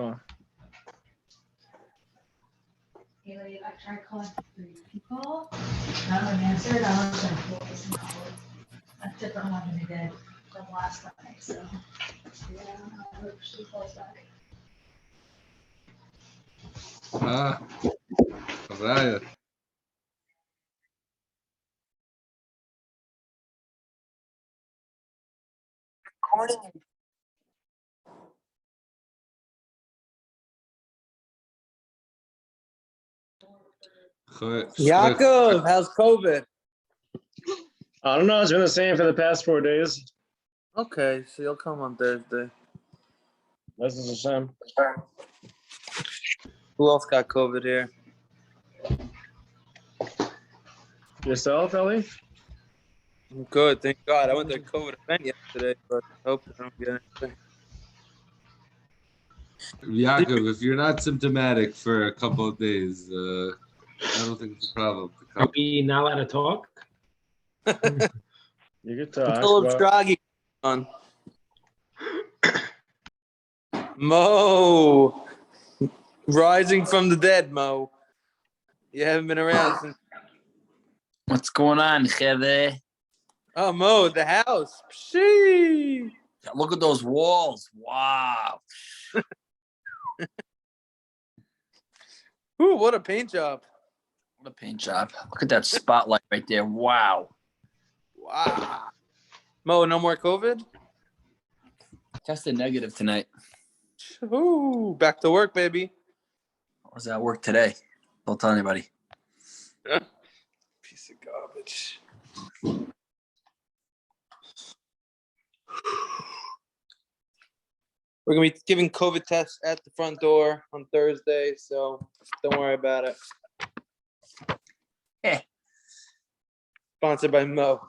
Oh. Haley, I tried calling 3 people. None of them answered. I was like, boys and college. A different one than we did the last night. So, yeah, I hope she calls back. Raya. Yaakov, how's COVID? I don't know. It's been the same for the past 4 days. Okay, so you'll come on Thursday. This is the same. Who else got COVID here? Yourself, Ellie? I'm good, thank God. I went to a COVID event yesterday, but I hope I don't get anything. Yaakov, if you're not symptomatic for a couple of days, I don't think it's a problem to Are come. we not allowed to talk? You get to ask Philip about... Stragi on. Mo, rising from the dead, Mo. You haven't been around since. What's going on, Cheve? Oh, Mo, the house. Pshee. Look at those walls. Wow. Ooh, what a paint job. What a paint job. Look at that spotlight right there. Wow. Wow. Mo, no more COVID? Tested negative tonight. Ooh, back to work, baby. I was at work today. Don't tell anybody. Piece of garbage. We're going to be giving COVID tests at the front door on Thursday, so don't worry about it. Eh. Sponsored by Mo.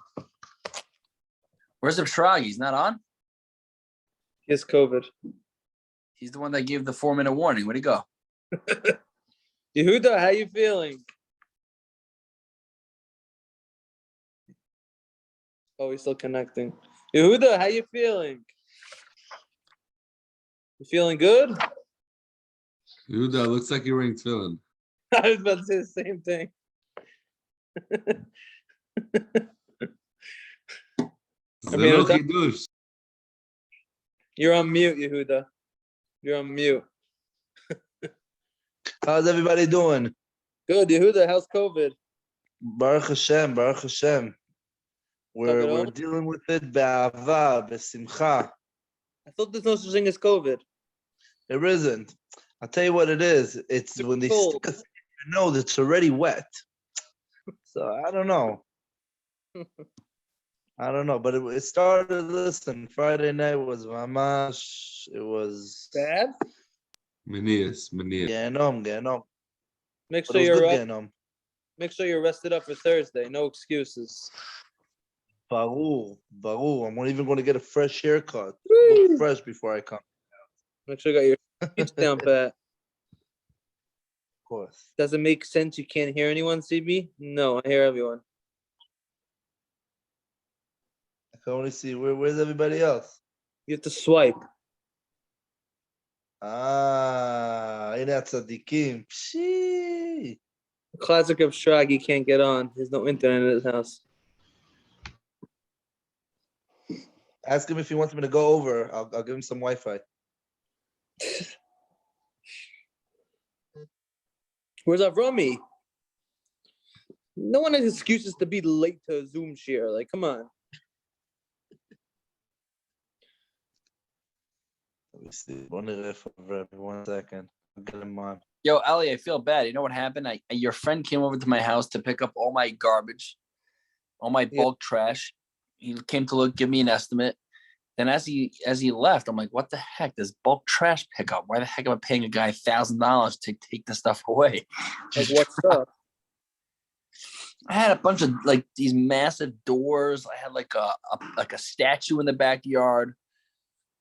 Where's the Shrag? He's not on? He has COVID. He's the one that gave the 4-minute warning. Where'd he go? Yehuda, how you feeling? Oh, he's still connecting. Yehuda, how you feeling? You feeling good? Yehuda, looks like you're wearing tefillin. I was about to say the same thing. I mean, Zero Kiddush. you're on mute, Yehuda. You're on mute. How's everybody doing? Good, Yehuda. How's COVID? Baruch Hashem, Baruch Hashem. We're Coming dealing with it be'ava, be'simcha. I thought there's no such thing as COVID. There isn't. I'll tell you what it is. It's when they cold. stick a thing in your nose, it's already wet. So I don't know. I don't know. But it started, listen, Friday night was mamash. It was Bad? Manias. Genom. Make But sure it was you're good Genom. Make sure you're rested up for Thursday. No excuses. Baruch. I'm even going to get a fresh haircut. Woo! Look fresh before I come. Make sure you got your speech down pat. Of course. Does it make sense you can't hear anyone, CB? No, I hear everyone. I can only see where's everybody else. You have to swipe. Hina tzadikim. Pshee. Classic of Shrag, he can't get on. There's no internet in his house. Ask him if he wants me to go over. I'll give him some Wi-Fi. Where's Avrami? No one has excuses to be late to a Zoom share. Like, come on. Let me see. 1 second. I'll get him on. Yo, Ellie, I feel bad. You know what happened? Your friend came over to my house to pick up all my garbage, all my bulk trash. He came to give me an estimate. Then as he left, I'm like, what the heck? This bulk trash pickup. Why the heck am I paying a guy $1,000 to take the stuff away? Like, what's up? I had a bunch of these massive doors. I had like a statue in the backyard.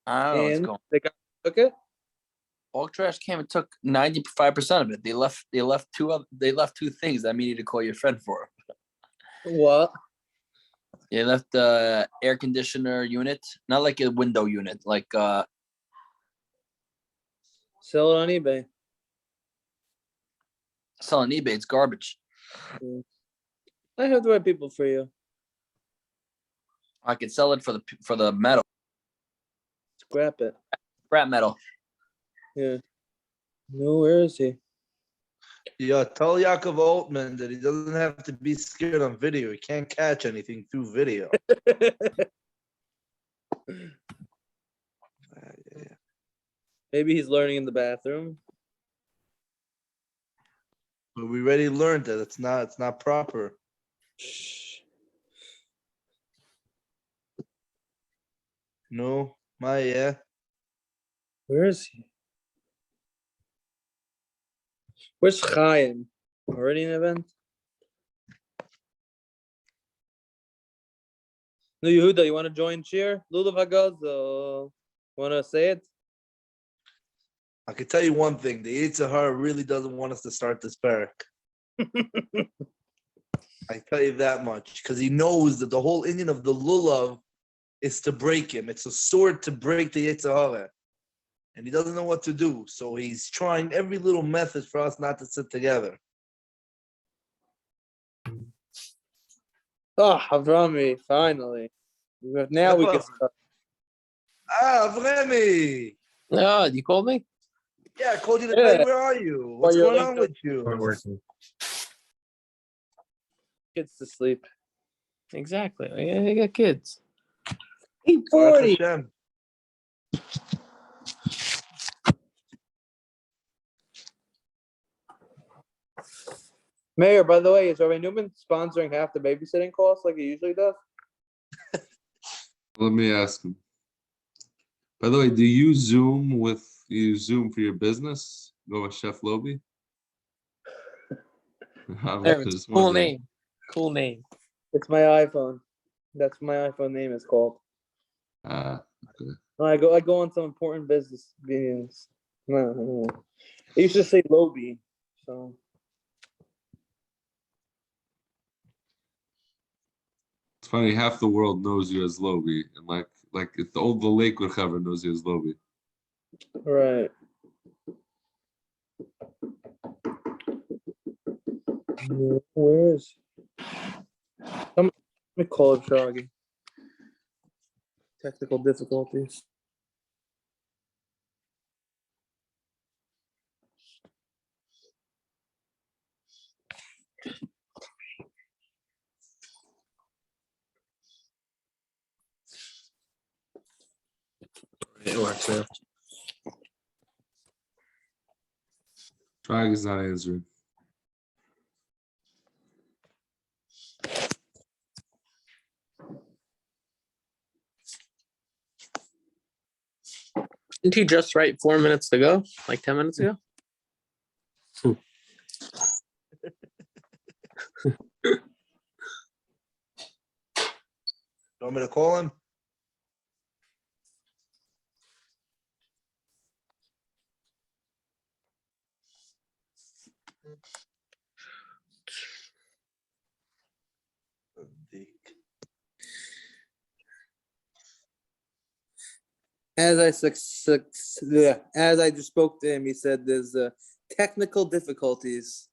I don't know what's And going on. they got okay. Bulk trash came and took 95% of it. They left two things that I needed to call your friend for. What? Yeah, left the air conditioner unit, not like a window unit, like Sell it on eBay. selling eBay. It's garbage. I have the right people for you. I could sell it for the metal, Scrap it. scrap metal. Yeah. No, where is he? Yeah, tell Yaakov Altman that he doesn't have to be scared on video. He can't catch anything through video. Maybe he's learning in the bathroom. But we already learned that it's not proper. Shh. No, yeah. Where is he? Where's Chaim? Already an event? No, Yehuda, you want to join cheer? Lulav Hagaz, want to say it? I can tell you one thing: the Yetzer Hara really doesn't want us to start this Perek. I tell you that much, because he knows that the whole Indian of the lulav is to break him. It's a sword to break the Yetzer Hara, and he doesn't know what to do. So he's trying every little method for us not to sit together. Oh, Avrami, finally. Now we can start. Avremi! Oh, you called me? Yeah, I called you to Yeah. tell you, where are you? What's you're going like on the- with you? working. Kids to sleep. Exactly. I got kids. Baruch 8:40. Hashem. Mayor, by the way, is Rabbi Newman sponsoring half the babysitting costs like he usually does? Let me ask him. By the way, do you Zoom for your business? Go with Chef Lobi? I'm There, it's just a cool wondering. name. Cool name. It's my iPhone. That's what my iPhone name is called. Okay. I go on some important business meetings. No. I used to say Lobi, so It's funny, half the world knows you as Lobi, and like if the Lakewood cover knows you as Lobi. right. Where is? Let me call it Shoggy. Technical difficulties. It works now. Drag is not answering. Didn't he just write 4 minutes ago? Like 10 minutes ago? You want me to call him? As I just spoke to him, he said there's technical difficulties.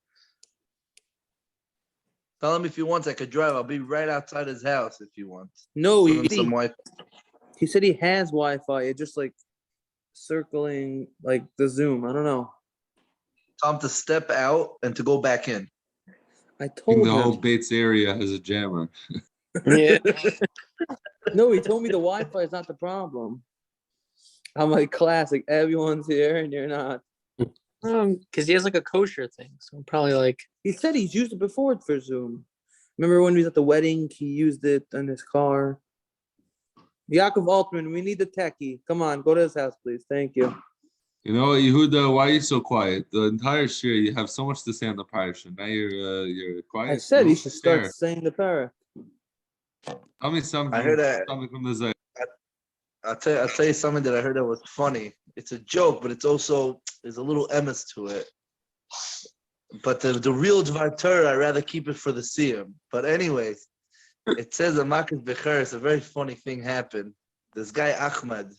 Tell him if he wants, I could drive. I'll be right outside his house if you want. No, Give him some Wi-Fi. he said he has Wi-Fi. It's just like circling like the Zoom. I don't know. Tell him to step out and to go back in. I I think told the whole him. Bates area has a jammer. Yeah. No, he told me the Wi-Fi is not the problem. I'm like, classic. Everyone's here and you're not. Because he has like a kosher thing. So probably like, He said he's used it before for Zoom. Remember when he was at the wedding? He used it in his car. Yaakov Altman, we need the techie. Come on, go to his house, please. Thank you. You know, Yehuda, why are you so quiet? The entire shir, you have so much to say on the parsha. Now you're quiet. I said You he don't should start share. saying the para. Tell me something. I heard that. Something from the Zayt. I'll tell you something that I heard that was funny. It's a joke, but it's also there's a little emes to it. But the real Dvar Torah, I'd rather keep it for the Siyum. But anyways, It says a Makas Becheres, a very funny thing happened. This guy Ahmed,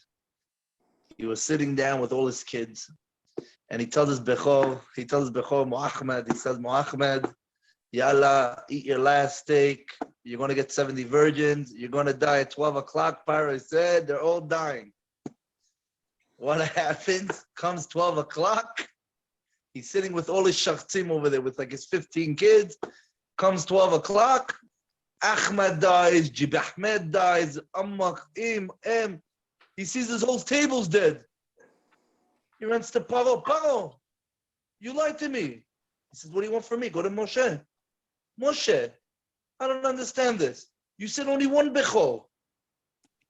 he was sitting down with all his kids, and he tells his Bechor, Mohammed, he says, Mohammed, Yalla, eat your last steak. You're going to get 70 virgins. You're going to die at 12 o'clock. Paro said, they're all dying. What happens? Comes 12 o'clock. He's sitting with all his shachtzim over there with like his 15 kids. Comes 12 o'clock. Ahmed dies. Jib Ahmed dies. He sees his whole table's dead. He runs to Paro. Paro, you lied to me. He says, what do you want from me? Go to Moshe. Moshe, I don't understand this. You said only one Bechor.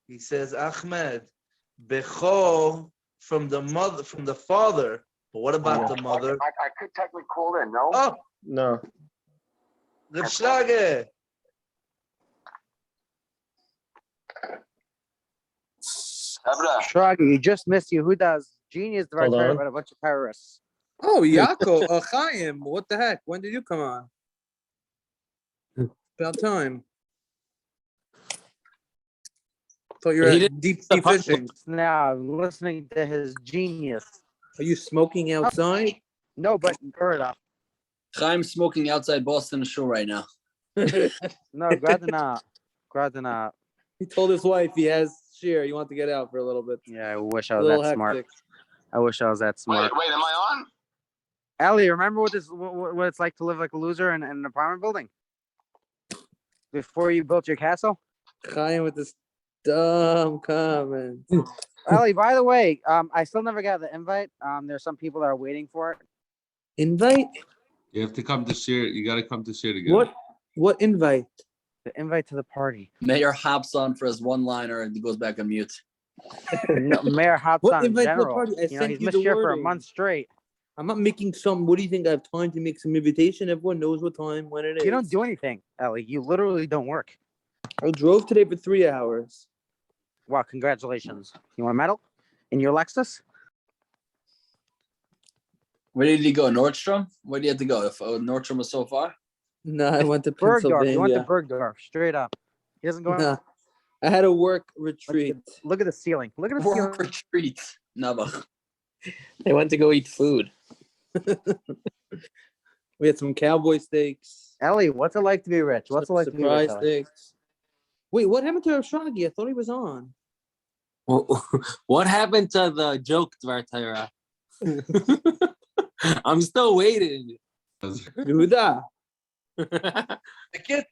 He says, Ahmed, Bechor from the mother, from the father. But what about the mother? I could technically call in, no? Oh, No. Reb Schlage. Shragi, you just missed Yehuda's genius Hold on. about a bunch of terrorists. Oh, Yaakov, Chaim, what the heck? When did you come on? About time. Thought you were He at deep sea fishing. Now I'm listening to his genius. Are you smoking outside? No, but heard up. Chaim's smoking outside Boston Shore right now. No, Gradana. He told his wife he has shear. He wants to get out for a little bit. Yeah, I wish I A was little that smart. hectic. I wish I was that smart. Wait, am I on? Ellie, remember what it's like to live like a loser in an apartment building? Before you built your castle? Chaim with this dumb comment. Ellie, by the way, I still never got the invite. There's some people that are waiting for it. Invite? You have to come to share. You got to come to share together. What invite? The invite to the party. Mayor hops on for his one-liner and goes back on mute. No, Mayor hops What on in invite to the general. party? I You know, sent he's you missed the here for a wording. month straight. I'm not making some. What do you think? I have time to make some invitation? Everyone knows what time, when it is. You don't do anything, Ellie. You literally don't work. I drove today for 3 hours. Wow, congratulations. You want a medal? In your Lexus? Where did he go? Nordstrom? Where do you have to go? If Nordstrom was so far? No, I went to Bergdorf. You went to Pennsylvania. Bergdorf, straight up. He doesn't go Nah, I had a work retreat. Look at the ceiling. Look at the ceiling. Work retreat. Never. They went to go eat food. We had some cowboy steaks. Ellie, what's it like to be rich? What's it like to be rich? surprise Ellie? steaks? Wait, what happened to Shagi? I thought he was on. What happened to the joke, Dvartara? I'm still waiting. Yehuda. I can't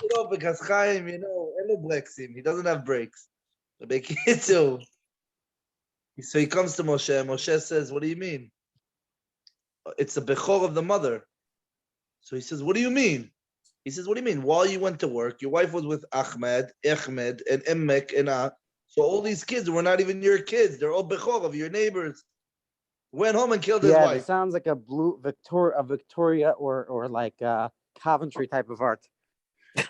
it up because Chaim, Elo breaks him. He doesn't have breaks. So they can't do. So he comes to Moshe. Moshe says, what do you mean? It's the Bechor of the mother. So he says, what do you mean? He says, what do you mean? While you went to work, your wife was with Ahmed, and Emmek, and so all these kids were not even your kids. They're all Bechor of your neighbors. Went home and killed his Yeah, wife. it sounds like a Victoria or like Coventry type of art.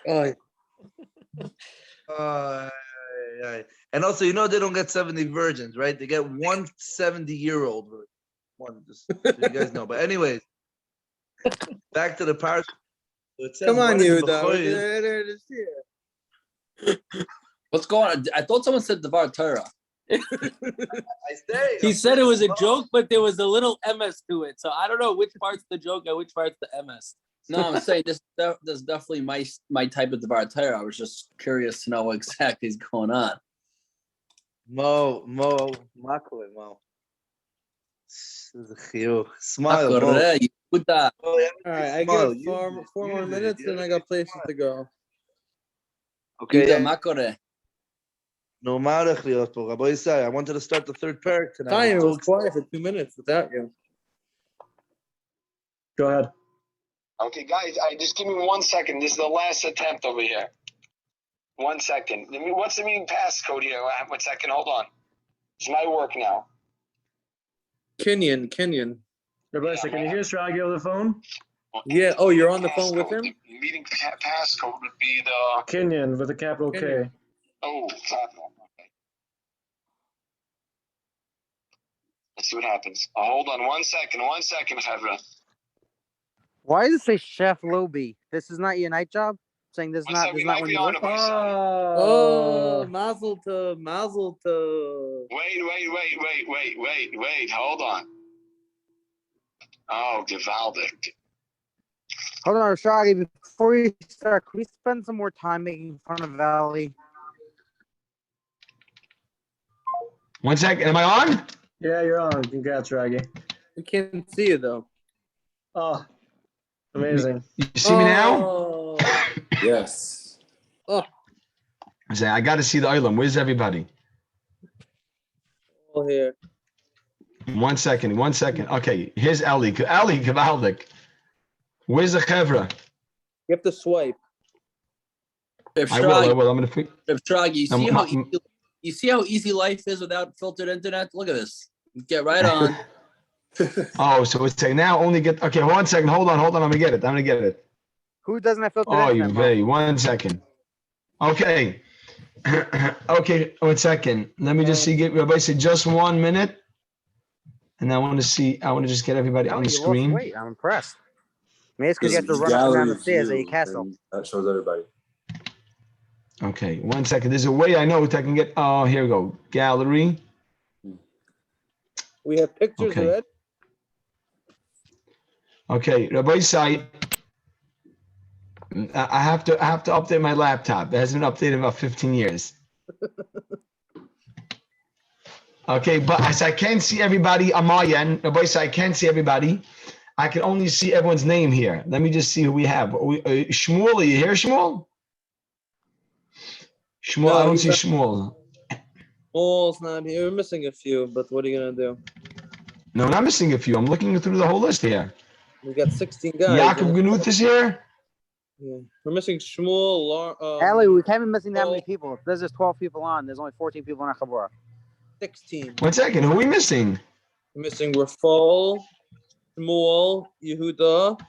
And also, they don't get 70 virgins, right? They get one 70-year-old virgin. One, just so you guys know. But anyways, back to the parasha. Come on, Yehuda. What's going on? I thought someone said Devar Torah. He said it was a joke, but there was a little MS to it. So I don't know which part's the joke and which part's the MS. No, I'm saying this is definitely my type of Devar Torah. I was just curious to know what exactly is going on. Mo. Smile. Mo. Makoreh, Yehuda. All right, I Smile. got four more minutes, then I got places to go. Okay. Yehuda, Makoreh. No matter, Rabbi Isai, I wanted to start the third Perek tonight. Chaim, it was quiet for 2 minutes without you. Go ahead. Okay, guys, just give me 1 second. This is the last attempt over here. 1 second. What's the meeting passcode here? 1 second. Hold on. It's my work now. Kinyan. Rabbi, can you hear Shagi over the phone? Yeah. Oh, you're on the phone with him? The meeting passcode would be the Kinyan with a capital K. Kinyan. capital. Okay. Let's see what happens. Hold on 1 second. 1 second, Chevra. Why does it say Chef Lobby? This is not your night job? saying this is What's not up? this We is not might when be you on work. it, my son. Oh, Mazel Tov, Mazel Tov. Wait. Hold on. Oh, gewaldig. Hold on, Shaggy. Before we start, can we spend some more time making fun of Valley? 1 second. Am I on? Yeah, you're on. Congrats, Raggy. We can't see you though. Oh, amazing. You see me now? Oh, Yes. oh, I say, I got to see the island. Where's everybody? all here. 1 second. Okay, here's Ali. Ali, gewaldig. Where's the chevra? You have to swipe. Reb I will. I'm going to. Reb Strag, Um, you see how easy life is without filtered internet? Look at this. Get right on. Oh, so it's saying now only get. Okay, 1 second. Hold on. I'm going to get it. Who doesn't have filtered Oh, internet, you bro? very. 1 second. Okay. Okay, 1 second. Let me just see. Everybody say just 1 minute. And I want to just get everybody on the You lost screen. weight. I'm impressed. Maybe it's because you have to Just run up and down the gallery stairs at view, your castle. and that shows everybody. Okay, 1 second. There's a way I know that I can get. Oh, here we go. Gallery. We have pictures Okay. already. Okay, Rabbi Sai. I have to update my laptop. It hasn't been updated in about 15 years. Okay, but as I can't see everybody on my end, Rabbi Sai, I can't see everybody. I can only see everyone's name here. Let me just see who we have. Shmuel, are you here, Shmuel? Shmuel, No, I don't he's see not. Shmuel. Paul's not here. We're missing a few, but what are you gonna do? No, I'm missing a few. I'm looking through the whole list here. We got 16 guys. Yaakov Ganuth is here. Yeah. We're missing Shmuel. Ellie, we can't be missing that many Paul, people. If there's just 12 people on, there's only 14 people in our Chabura. 16. 1 second. Who are we missing? We're missing Rafal, Shmuel, Yehuda.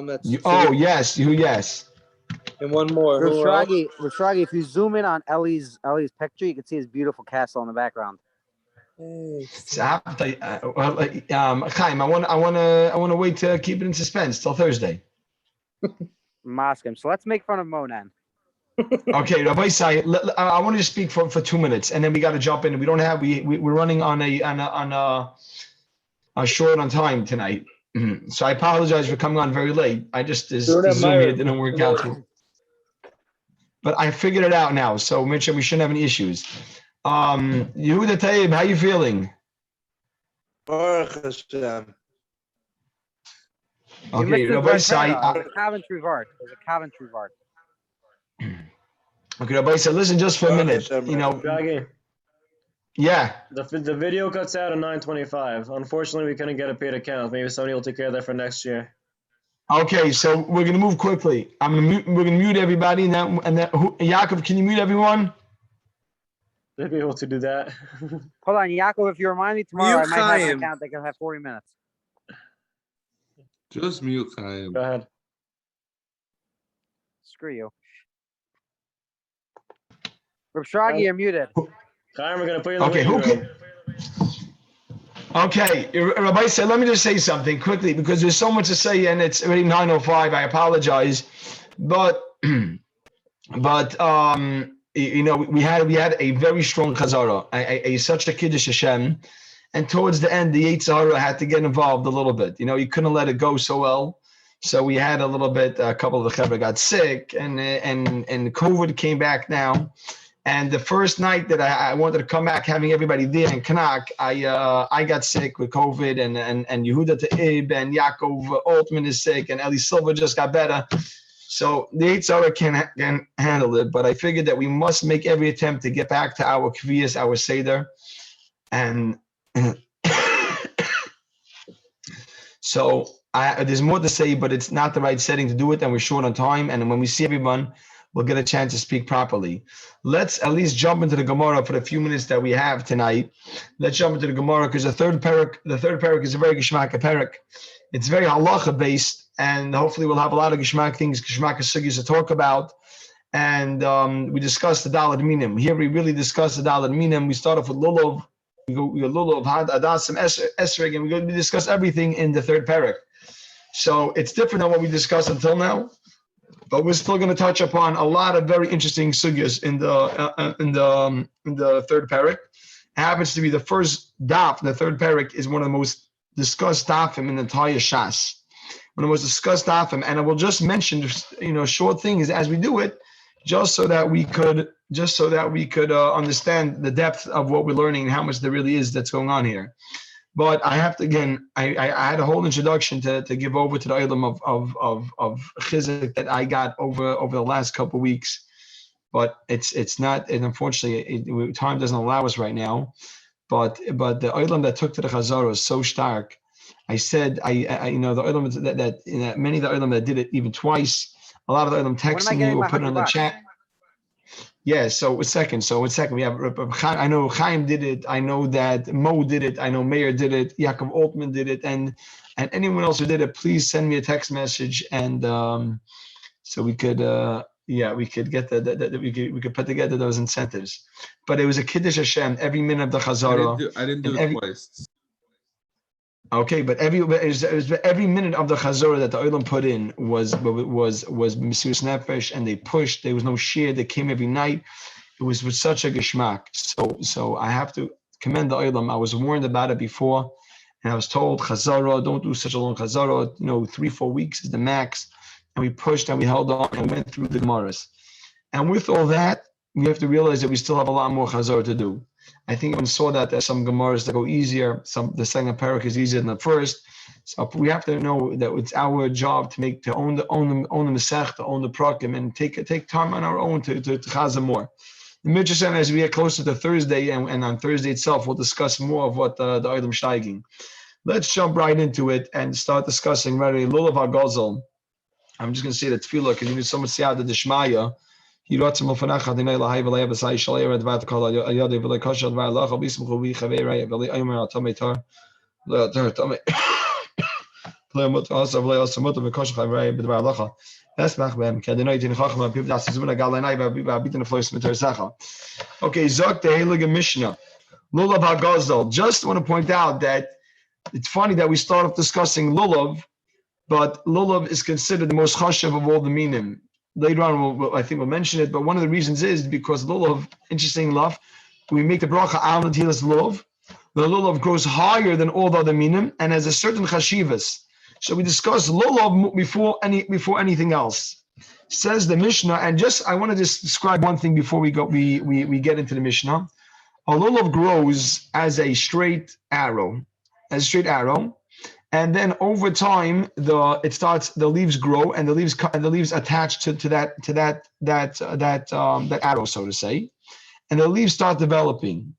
That's two. Yes. Yes. And one more. Who else? Rishragi, if you zoom in on Ellie's picture, you can see his beautiful castle in the background. Hey, So Chaim, I want to wait to keep it in suspense till Thursday. Moscow. So let's make fun of Monan. Okay, Rabbi Sai, I want to just speak for 2 minutes, and then we got to jump in. We don't have we're running on a short on time tonight, so I apologize for coming on very late. I just the Zoom here didn't work out. But I figured it out now, so Mitchell, we shouldn't have any issues. Yehuda Taib, how you feeling? Baruch Hashem. Okay, Rabbi Sai. There's a Coventry Vart. Okay, Rabbi Sai, listen just for a minute. You know, Raggy, yeah. the video cuts out at 9:25. Unfortunately, we couldn't get a paid account. Maybe somebody will take care of that for next year. Okay, so we're gonna move quickly. We're gonna mute everybody, and Yaakov, can you mute everyone? They'll be able to do that. Hold on, Yaakov, if you remind me tomorrow, I might have an Chaim. account that can have 40 minutes. Just mute Chaim. Go ahead. Screw you. Rishragi, you're muted. Chaim, we're gonna put you in the Okay, waiting who room. can? Okay, Rabbi said, let me just say something quickly because there's so much to say and it's already 9:05. I apologize, but you know, we had a very strong chazara, such a kiddush Hashem, and towards the end, the Yetzer Hara had to get involved a little bit. You know, you couldn't let it go so well, so we had a little bit. A couple of the chevra got sick, and COVID came back now. And the first night that I wanted to come back, having everybody there in Kanak, I got sick with COVID, and Yehuda Ta'ib and Yaakov Altman is sick, and Eli Silva just got better. So the Yetzer Hara can handle it, but I figured that we must make every attempt to get back to our kviyas, our seder, and so there's more to say, but it's not the right setting to do it, and we're short on time. And when we see everyone, we'll get a chance to speak properly. Let's at least jump into the Gemara for the few minutes that we have tonight. Let's jump into the Gemara because the third Perek is a very Geshmaka Perek. It's very halacha based, and hopefully we'll have a lot of Geshmaka things, Geshmaka sugis to talk about. And we discussed the Daled Minim. Here we really discussed the Daled Minim. We start off with Lulav. We go Lulav, Had, Adasim, Esrog, and we discuss everything in the third Perek. So it's different than what we discussed until now. but we're still going to touch upon a lot of very interesting sugyas in the third Perek. It happens to be the first daf. The third Perek is one of the most discussed dafim in the entire Shas. One of the most discussed dafim, and I will just mention, short things as we do it, just so that we could understand the depth of what we're learning and how much there really is that's going on here. But I have to again. I had a whole introduction to give over to the item of chizuk that I got over the last couple of weeks, but it's not. And unfortunately, time doesn't allow us right now. But the item that took to the chazara is so stark. I said the item that many of the item that did it even twice. A lot of the item texting me or putting on the chat. Yeah, so a second. We have, I know Chaim did it. I know that Mo did it. I know Meir did it. Yaakov Altman did it. And anyone else who did it, please send me a text message. And so we could, we could get we could put together those incentives. But it was a Kiddush Hashem every minute of the Chazara. I didn't do it twice. Okay, but every minute of the chazorah that the Olam put in was Mesiras Nefesh, and they pushed. There was no shir. They came every night. It was with such a geschmack. So I have to commend the Olam. I was warned about it before, and I was told chazorah, don't do such a long chazorah. 3-4 weeks is the max. And we pushed and we held on and went through the Gemaras. And with all that, we have to realize that we still have a lot more chazorah to do. I think everyone saw that there's some Gemaras that go easier. The second Perek is easier than the first. So we have to know that it's our job to own the Masechta, to own the Prakim, and take time on our own to chazah more. The Midrash, as we get closer to Thursday, and on Thursday itself, we'll discuss more of what the item steiging. Let's jump right into it and start discussing right away Lulav HaGazel. I'm just going to say the tefillah because you need so much siyata d'shmaya. He wrote some of Fanach Adinai Lahai V'Lei Avasai Shalei Red Vat Kol Ayodei V'Lei Kosher Dvar Lach Abism Chuvi Chavei Rei V'Lei Aymer Atamei Tar V'Lei Atar Atamei V'Lei Mut Asa V'Lei Asa Mut V'Kosher Chavei Rei V'Dvar Lacha Esmach B'Hem Kadinai Tin Chachma Piv Das Zimuna Galanai V'Abitin Flois Mitar Sacha. Okay, Zok the Heilige Mishnah Lulav HaGazel. Just want to point out that it's funny that we start off discussing Lulav, but Lulav is considered the most chashav of all the minim. Later on, I think we'll mention it, but one of the reasons is because Lulav, interesting enough, we make the bracha al natilas Lulav. The Lulav grows higher than all the other minim and has a certain chashivas. So we discuss Lulav before anything else. Says the Mishnah, and I want to just describe one thing before we get into the Mishnah. A Lulav grows as a straight arrow, and then over time, the leaves grow and the leaves attach to that arrow, so to say, and the leaves start developing.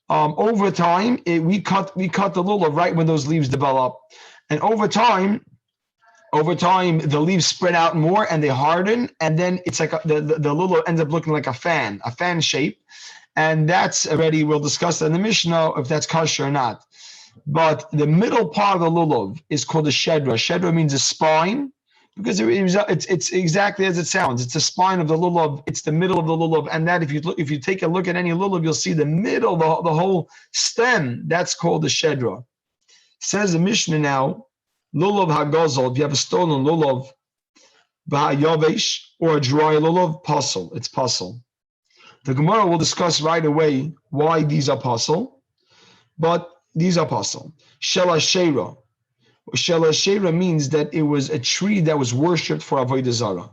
Over time, we cut the lulav right when those leaves develop, and over time, the leaves spread out more and they harden, and then it's like the lulav ends up looking like a fan shape, and that's already, we'll discuss that in the Mishnah if that's kosher or not. But the middle part of the lulav is called a shedra. Shedra means a spine, because it's exactly as it sounds. It's the spine of the lulav. It's the middle of the lulav, and that if you take a look at any lulav, you'll see the middle, the whole stem. That's called the shedra. Says the Mishnah now, lulav hagazel. If you have a stolen lulav, b'hayavesh, or a dry lulav, pasul. It's pasul. The Gemara will discuss right away why these are pasul, but these are pasul. Shelashera. Shelashera means that it was a tree that was worshipped for Avodah Zarah.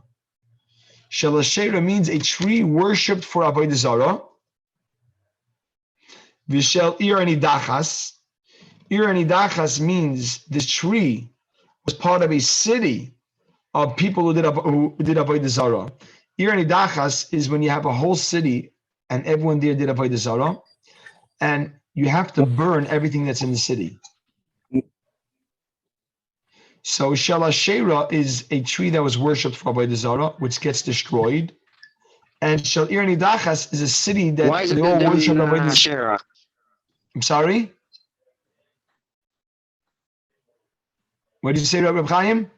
Shelashera means a tree worshipped for Avodah Zarah. Vishel iranidachas. Iranidachas means this tree was part of a city of people who did Avodah Zarah. Iranidachas is when you have a whole city and everyone there did Avodah Zarah, and you have to burn everything that's in the city. So Shelashera is a tree that was worshipped for Avodah Zarah, which gets destroyed. And Shel Iranidachas is a city that they all worship Avodah Zarah. I'm sorry? What did you say, Rabbi Chaim?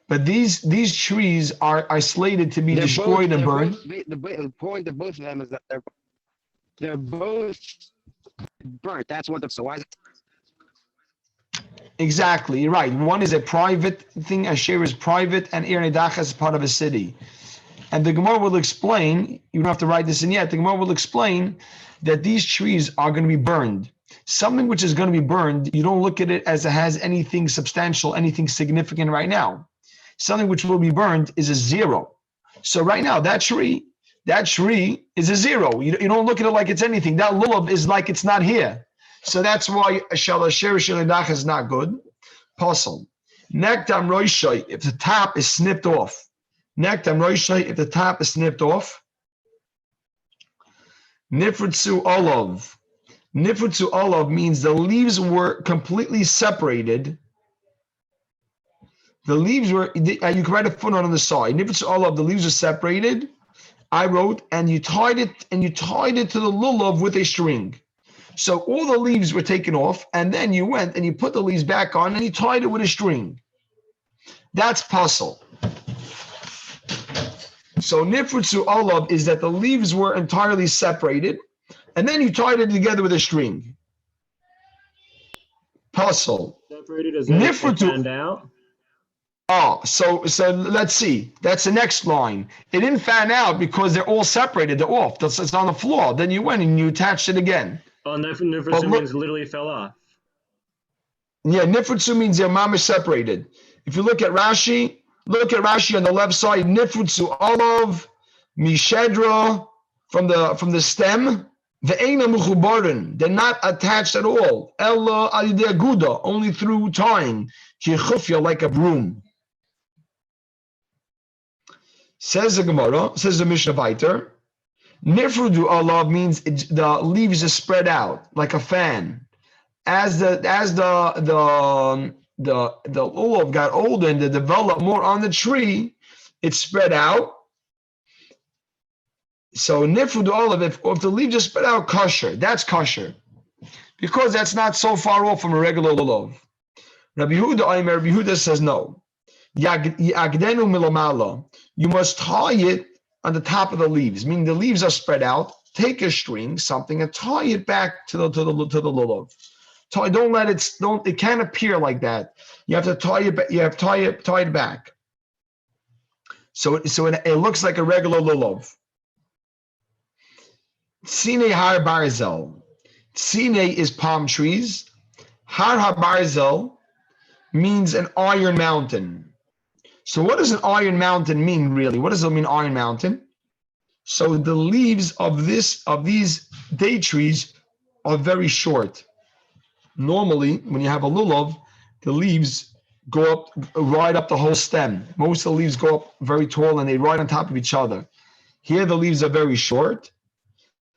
But these trees are slated to be destroyed and burned. The point of both of them is that they're both burnt. That's what. So why is it? Exactly, you're right. One is a private thing, Asher is private, and Ir Nidach is part of a city. And the Gemara will explain, you don't have to write this in yet, the Gemara will explain that these trees are going to be burned. Something which is going to be burned, you don't look at it as it has anything substantial, anything significant right now. Something which will be burned is a zero. So right now, that tree is a zero. You don't look at it like it's anything. That lulav is like it's not here. So that's why Shal Asher Shel Nidach is not good. Puzzle. Nektam Roishai, if the top is snipped off. Nektam Roishai, if the top is snipped off. Nifritzu Olav. Nifritzu Olav means the leaves were completely separated. The leaves were, you can write a footnote on the side. Nifritzu Olav, the leaves are separated. I wrote, and you tied it to the lulav with a string. So all the leaves were taken off, and then you went and you put the leaves back on and you tied it with a string. That's puzzle. So nifritzu olav is that the leaves were entirely separated, and then you tied it together with a string. Puzzle. Separated as it fanned out. Oh, so let's see. That's the next line. It didn't fan out because they're all separated. They're off. It's on the floor. Then you went and you attached it again. Oh, nifritzu means literally fell off. Yeah, nifritzu means they're mamish separated. If you look at Rashi on the left side. Nifritzu olav mishedra from the stem. Ve'ena mechubarin. They're not attached at all. Ella al yidei aguda, only through tying. Kichufya, like a broom. Says the Gemara, says the Mishnah Vayter, Nifrudu olav means the leaves are spread out like a fan. As the olav got older and they developed more on the tree, it spread out. So Nifrudu olav, if the leaves are spread out, kosher. That's kosher, because that's not so far off from a regular olav. Rabbi Yehuda says no. Yagdenu milamala. You must tie it on the top of the leaves, meaning the leaves are spread out. Take a string, something, and tie it back to the lulav. Don't let it. It can't appear like that. You have to tie it. You have to tie it back. So it looks like a regular lulav. Sine har barzel. Sine is palm trees. Har barzel means an iron mountain. So what does an iron mountain mean, really? What does it mean, iron mountain? So the leaves of these date trees are very short. Normally, when you have a lulav, the leaves go up, right up the whole stem. Most of the leaves go up very tall and they ride on top of each other. Here, the leaves are very short.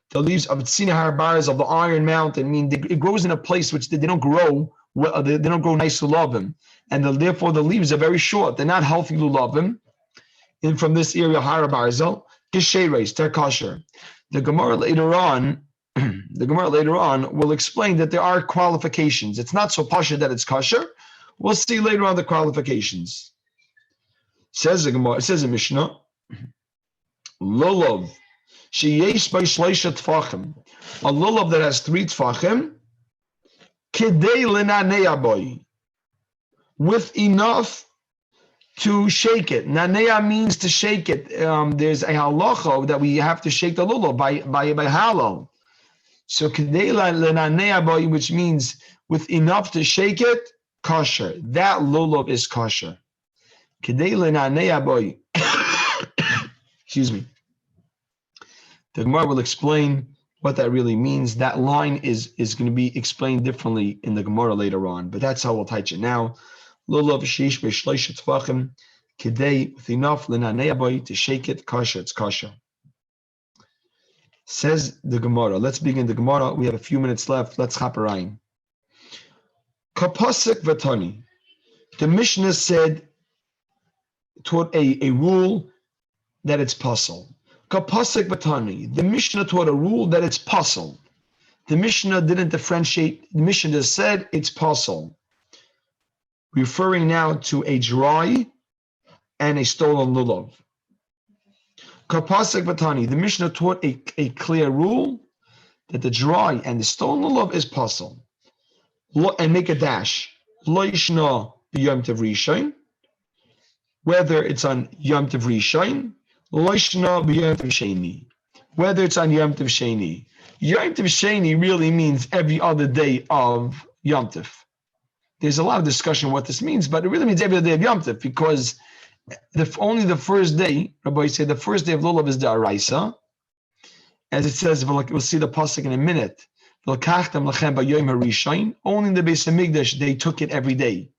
The leaves of Tzina Harbars of the iron mountain mean it grows in a place which they don't grow. They don't grow nice lulavim, and therefore the leaves are very short. They're not healthy lulavim. And from this area, Har Barzel, Kisheres, they're kosher. The Gemara later on will explain that there are qualifications. It's not so pasha that it's kosher. We'll see later on the qualifications. Says the Gemara, it says in Mishnah, lulav sheyesh by shleisha tfachim, a lulav that has 3 tfachim. With enough to shake it. Nanea means to shake it. There's a halacha that we have to shake the lulav by hollow. So which means with enough to shake it, kosher. That lulav is kosher. Excuse me. The Gemara will explain what that really means. That line is going to be explained differently in the Gemara later on, but that's how we'll teach it now. Lulav sheish b'shleish tefachim kidei, with enough l'nanei to shake it, kosher. It's kosher. Says the Gemara. Let's begin the Gemara. We have a few minutes left. Let's chaparayim. Kapasik v'tani. The Mishnah taught a rule that it's puzzle. Kapasik v'tani. The Mishnah taught a rule that it's puzzle. The Mishnah didn't differentiate. The Mishnah just said it's puzzle. Referring now to a dry and a stolen lulav. Kapasik v'tani. The Mishnah taught a clear rule that the dry and the stolen lulav is puzzle. And make a dash. Loishna b'Yom Tov Rishon, whether it's on Yom Tov Rishon, Loishna b'Yom Tov Sheni, whether it's on Yom Tov Sheni. Yom Tov Sheni really means every other day of Yom Tov. There's a lot of discussion what this means, but it really means every other day of Yom Tov because only the first day, Rabbi say the first day of Lulav is the Araisa, as it says, we'll see the pasuk in a minute. Only in the Beis Hamikdash they took it every day.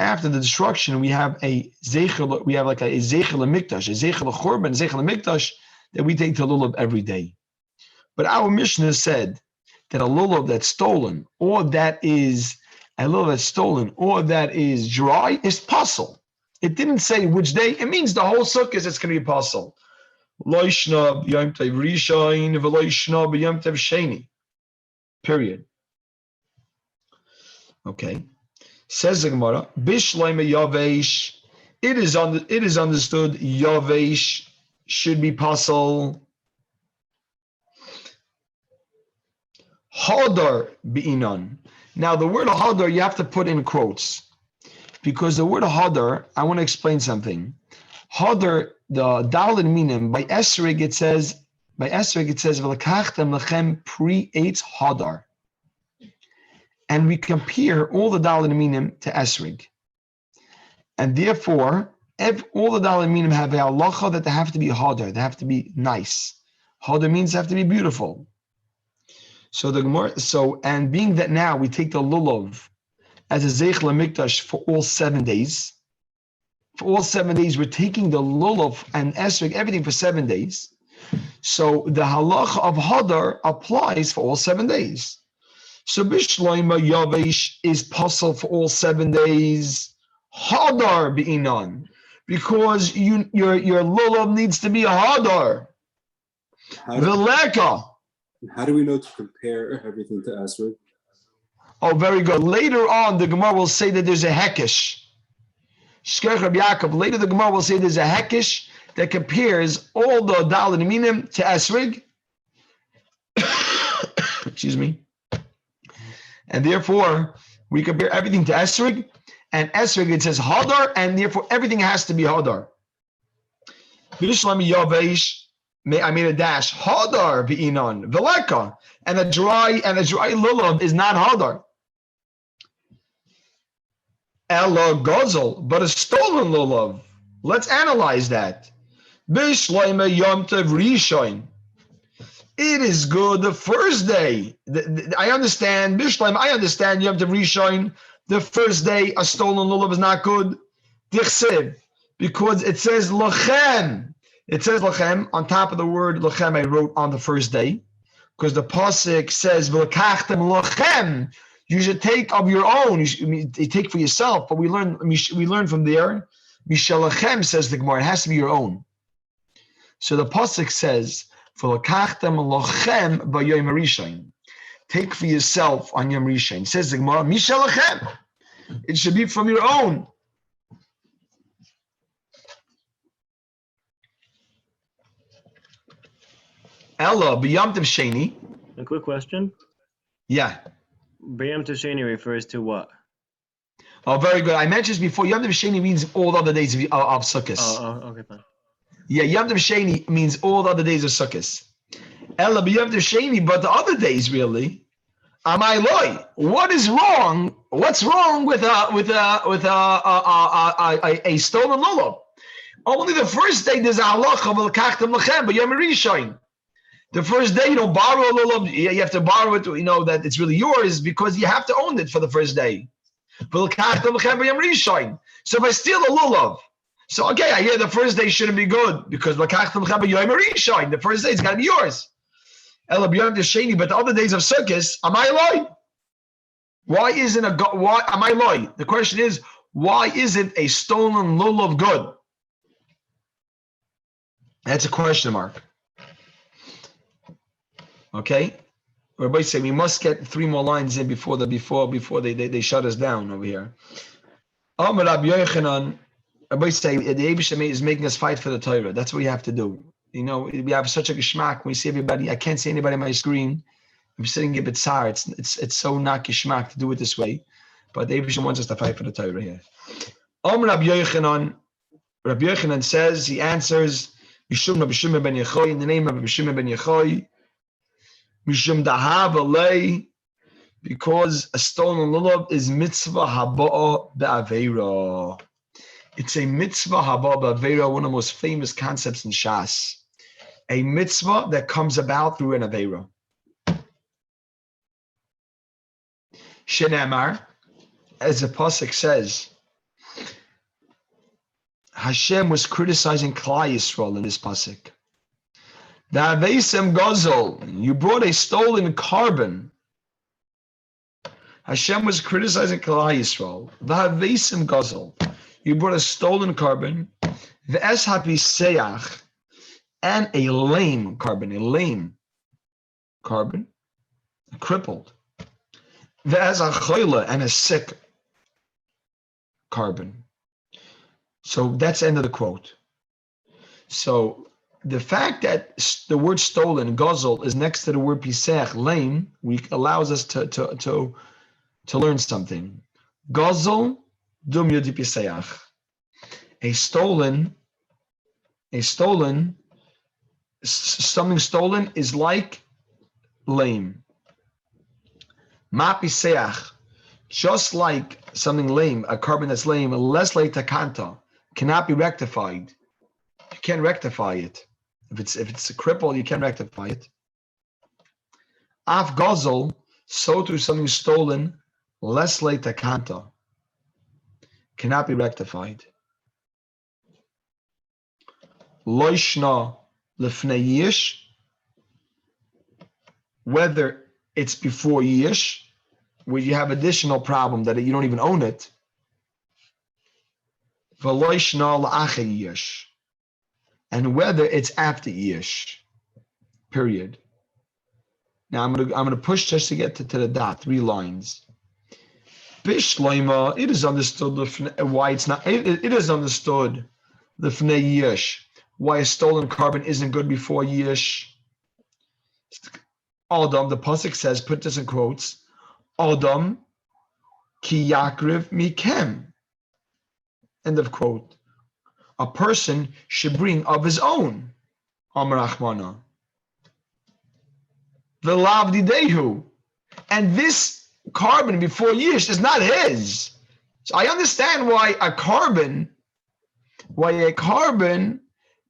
After the destruction, we have a zeichel, we have like a zeichel mikdash, a zeichel churban, a zeichel mikdash that we take to lulav every day. But our Mishnah said that a lulav that's stolen, or that is a lulav that's stolen, or that is dry, is pasul. It didn't say which day. It means the whole sukkah is it's going to be pasul. Loishna b'yom tov rishon v'loishna b'yom tov sheni. Period. Okay. Says the Gemara, Bishleima Yavesh. It is understood Yavesh should be pasul. Hadar bi'inan. Now the word hadar you have to put in quotes because the word hadar, I want to explain something. Hadar, the Daled Minim, by Esrig it says V'lekachtem lechem pri eitz hadar. And we compare all the Daled Minim to Esrig. And therefore, all the Daled Minim have a halacha that they have to be hadar, they have to be nice. Hadar means they have to be beautiful. So the Gemara, and being that now we take the lulav as a zeichel mikdash for all 7 days. For all 7 days, we're taking the lulav and esrog, everything for 7 days. So the halacha of hadar applies for all 7 days. So bishloima yavesh is pasul for all 7 days. Hadar bi'inan, because your lulav needs to be a hadar. Veleka. How do we know to compare everything to Esrog? Oh, very good. Later on, the Gemara will say that there's a hekesh. Shkech Rabbi Yaakov. Later, the Gemara will say there's a hekesh that compares all the Daled Minim to Esrig. Excuse me. And therefore, we compare everything to Esrig. And Esrig, it says Hadar, and therefore everything has to be Hadar. V'ishlami Yavesh. I made a dash. Hadar bi'inan veleka, and a dry lulav is not hadar. Ella gozel, but a stolen lulav. Let's analyze that. Bishleima yom tov rishon. It is good the first day. I understand Bishleim. I understand yom tov rishon. The first day a stolen lulav is not good. Dichsev, because it says lochem. It says lachem on top of the word lachem. I wrote on the first day because the pasuk says v'lekachtem lachem. You should take of your own. You take for yourself. But we learn from there. Mishal lachem says the Gemara. It has to be your own. So the pasuk says v'lekachtem lachem b'yom rishon. Take for yourself on Yom Rishon. Says the Gemara. Mishal lachem. It should be from your own. Ella, b'yom tov sheni. A quick question. Yeah. B'yom tov sheni refers to what? Oh, very good. I mentioned this before. Yom tov sheni means all the other days of Sukkot. Oh, okay, fine. Yeah, Yom tov sheni means all the other days of Sukkot. Ella, b'yom tov sheni, but the other days really. Amai loy. What is wrong? What's wrong with a stolen lulav? Only the first day there's a halacha of l'kachtem lachem b'yom rishon. The first day you don't borrow a lulav, you have to borrow it to that it's really yours because you have to own it for the first day. So if I steal a lulav, so okay, I hear the first day shouldn't be good because the first day it's got to be yours. But the other days of Sukkot, am I loy? Why isn't am I loy? The question is, why isn't a stolen lulav good? That's a question mark. Okay, everybody say we must get 3 more lines in before they shut us down over here. Everybody say the Eibusha is making us fight for the Torah. That's what we have to do. We have such a geschmack. We see everybody. I can't see anybody on my screen. I'm sitting a bit sour. It's so not geschmack to do it this way. But the Abishim wants us to fight for the Torah here. Rabbi Yochanan says, he answers, Mishum Rabbi Shimon ben Yochai, in the name of Rabbi Shimon ben Yochai, Mishum Dahav Alei, because a stolen lulav is mitzvah haba'a be'aveira. It's a mitzvah haba'a be'aveira, one of the most famous concepts in Shas. A mitzvah that comes about through an aveira. Shenamar, as the pasuk says, Hashem was criticizing Klal Yisrael in this pasuk. The Aveisem Gozol, you brought a stolen carbon. Hashem was criticizing Klal Yisrael. The Aveisem Gozol, you brought a stolen carbon. The Es Hapiseach, and a lame carbon, crippled. The Es Achoila, and a sick carbon. So that's the end of the quote. So the fact that the word stolen, gozol, is next to the word pisech, lame, allows us to learn something. Gozol, dum yudi piseach. Something stolen is like lame. Ma piseach, just like something lame, a carbon that's lame, less late takanta, cannot be rectified. You can't rectify it. If it's a cripple, you can't rectify it. Af gozol, so too something stolen, less late takanta, cannot be rectified. Loishna lefnei yish, whether it's before yish, where you have additional problem that you don't even own it. And whether it's after Yish, period. Now I'm gonna push just to get to the dot, 3 lines. Bishleima, it is understood why it's not. It is understood the Fnei Yish, why a stolen carbon isn't good before Yish. Adam, the pasuk says, put this in quotes. Adam ki yakriv mikem. End of quote. A person should bring of his own. Amar Achmana. V'lav didehu. And this carbon before Yish is not his. So I understand why a carbon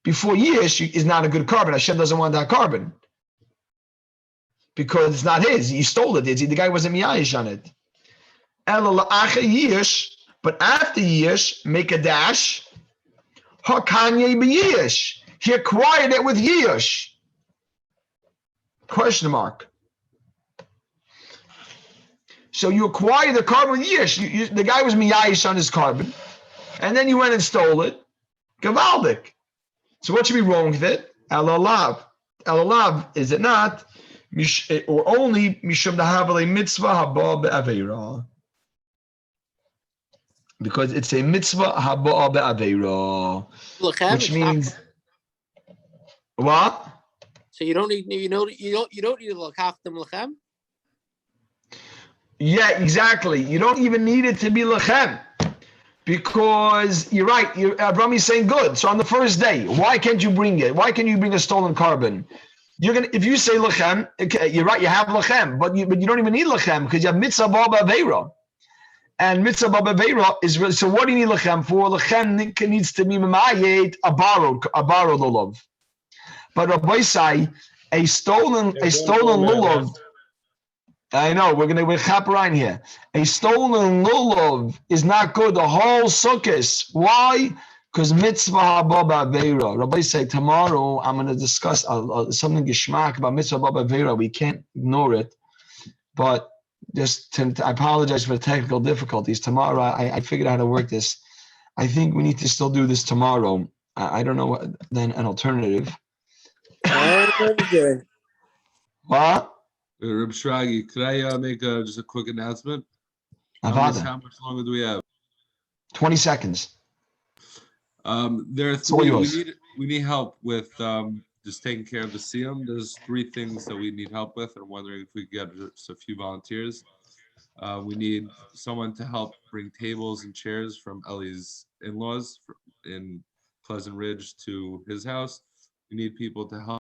before Yish is not a good carbon. Hashem doesn't want that carbon. Because it's not his. He stole it. The guy wasn't miyayish on it. But after Yish, make a dash. Hakanye b'Yish. He acquired it with Yish. Question mark. So you acquired the carbon with Yish. The guy was miyayish on his carbon. And then you went and stole it. Gavaldik. So what should be wrong with it? Elalav. Elalav, is it not? Or only mishum dahavale mitzvah haba be'aveira. Because it's a mitzvah haba be'aveira, which means what? So you don't need you don't need l'kachtem lechem. Yeah, exactly. You don't even need it to be lechem, because you're right. Avrami's saying good. So on the first day, why can't you bring it? Why can't you bring a stolen carbon? If you say lechem, okay, you're right. You have lechem, but you don't even need lechem because you have mitzvah ba'aveira. And mitzvah ba'aveira is really, so what do you need lechem for? Lechem needs to be mamayet a borrowed lulav. But Rabbi say a stolen lulav. I know we're chaperine here. A stolen lulav is not good. The whole sukkahs. Why? Because mitzvah haba ba'aveira. Rabbi say tomorrow I'm going to discuss something geshmak about mitzvah haba ba'aveira. We can't ignore it, but. I apologize for the technical difficulties. Tomorrow, I figured out how to work this. I think we need to still do this tomorrow. I don't know what then an alternative. What? Reb Shragi, could I make just a quick announcement? How much longer do we have? 20 seconds. There are 3. We need help with just taking care of the Siyum. There's 3 things that we need help with. I'm wondering if we could get just a few volunteers. We need someone to help bring tables and chairs from Ellie's in-laws in Pleasant Ridge to his house. We need people to help